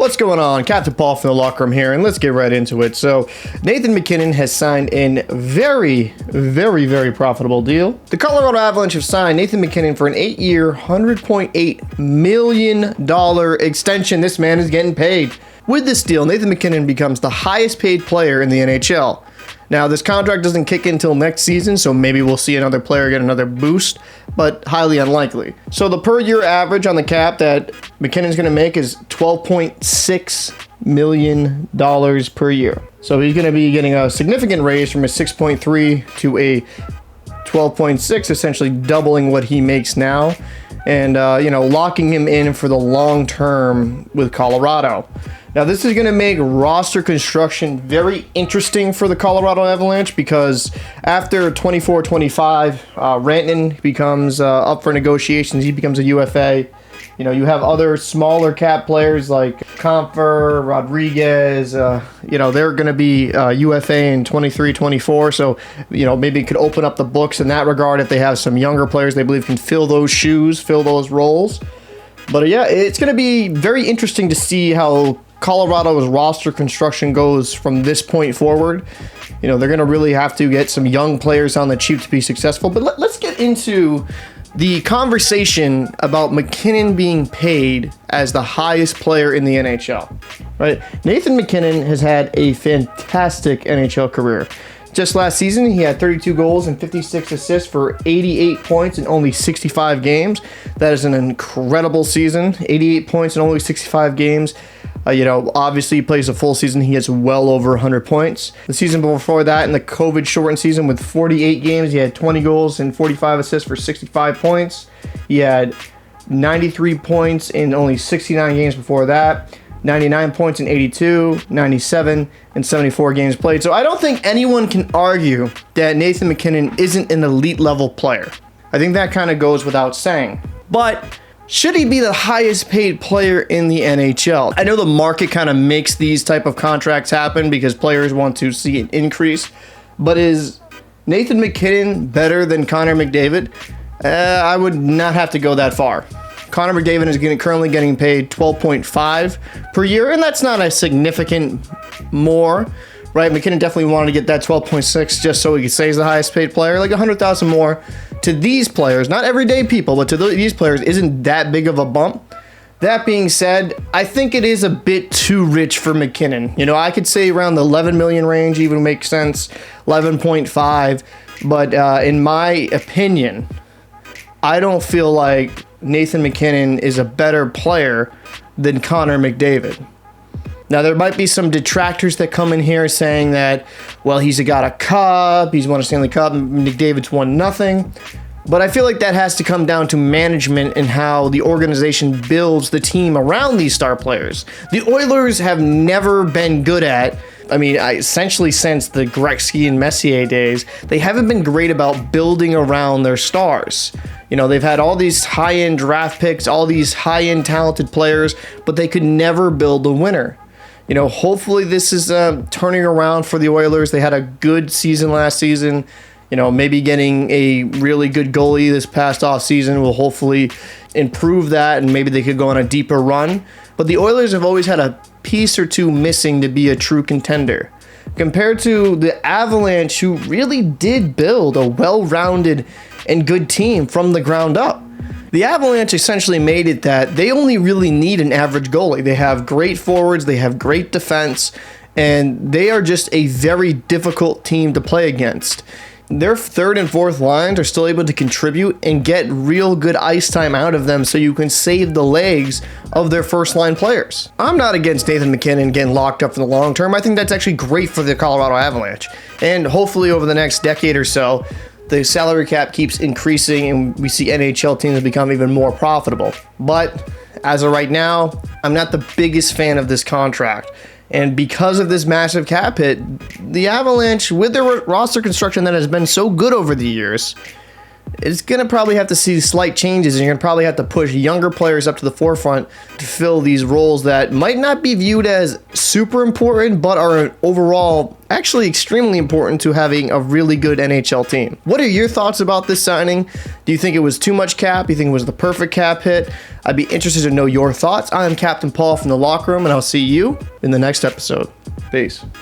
What's going on? Captain Paul from the locker room here, and let's get right into it. So, Nathan MacKinnon has signed a very profitable deal. The Colorado Avalanche have signed Nathan MacKinnon for an 8-year, $100.8 million extension. This man is getting paid. With this deal, Nathan MacKinnon becomes the highest paid player in the NHL. Now, this contract doesn't kick in until next season, so maybe we'll see another player get another boost, but highly unlikely. So the per year average on the cap that MacKinnon's going to make is $12.6 million per year. So he's going to be getting a significant raise from a 6.3 to a 12.6, essentially doubling what he makes now, and locking him in for the long term with Colorado. Now, this is going to make roster construction very interesting for the Colorado Avalanche because after 24-25, Rantanen becomes up for negotiations. He becomes a UFA. You have other smaller cap players like Comfer, Rodriguez. They're going to be UFA in 23-24. So, maybe it could open up the books in that regard if they have some younger players they believe can fill those shoes, fill those roles. But it's going to be very interesting to see how Colorado's roster construction goes from this point forward. They're going to really have to get some young players on the cheap to be successful. But let's get into the conversation about MacKinnon being paid as the highest player in the NHL. Right? Nathan MacKinnon has had a fantastic NHL career. Just last season, he had 32 goals and 56 assists for 88 points in only 65 games. That is an incredible season. 88 points in only 65 games. Obviously he plays a full season. He has well over 100 points. The season before that, in the COVID-shortened season with 48 games, he had 20 goals and 45 assists for 65 points. He had 93 points in only 69 games before that. 99 points in 82, 97, and 74 games played. So I don't think anyone can argue that Nathan MacKinnon isn't an elite level player. I think that kind of goes without saying. But should he be the highest paid player in the NHL? I know the market kind of makes these type of contracts happen because players want to see an increase. But is Nathan MacKinnon better than Connor McDavid? I would not have to go that far. Connor McDavid is currently getting paid $12.5 per year, and that's not a significant more, right? MacKinnon definitely wanted to get that $12.6 just so he could say he's the highest paid player, like $100,000 more. To these players, not everyday people, but to these players, isn't that big of a bump. That being said, I think it is a bit too rich for MacKinnon. I could say around the 11 million range even makes sense, 11.5, but in my opinion, I don't feel like Nathan MacKinnon is a better player than Connor McDavid. Now, there might be some detractors that come in here saying that, well, he's got a cup, he's won a Stanley Cup, McDavid's won nothing. But I feel like that has to come down to management and how the organization builds the team around these star players. The Oilers have never been good at, essentially since the Gretzky and Messier days, they haven't been great about building around their stars. They've had all these high-end draft picks, all these high-end talented players, but they could never build a winner. Hopefully this is turning around for the Oilers. They had a good season last season. Maybe getting a really good goalie this past off season will hopefully improve that, and maybe they could go on a deeper run. But the Oilers have always had a piece or two missing to be a true contender. Compared to the Avalanche, who really did build a well-rounded and good team from the ground up. The Avalanche essentially made it that they only really need an average goalie. They have great forwards, they have great defense, and they are just a very difficult team to play against. Their third and fourth lines are still able to contribute and get real good ice time out of them so you can save the legs of their first line players. I'm not against Nathan MacKinnon getting locked up for the long term. I think that's actually great for the Colorado Avalanche. And hopefully over the next decade or so, the salary cap keeps increasing and we see NHL teams become even more profitable. But as of right now, I'm not the biggest fan of this contract. And because of this massive cap hit, the Avalanche, with their roster construction that has been so good over the years, it's going to probably have to see slight changes, and you're going to probably have to push younger players up to the forefront to fill these roles that might not be viewed as super important, but are overall actually extremely important to having a really good NHL team. What are your thoughts about this signing? Do you think it was too much cap? Do you think it was the perfect cap hit? I'd be interested to know your thoughts. I am Captain Paul from the Locker Room, and I'll see you in the next episode. Peace.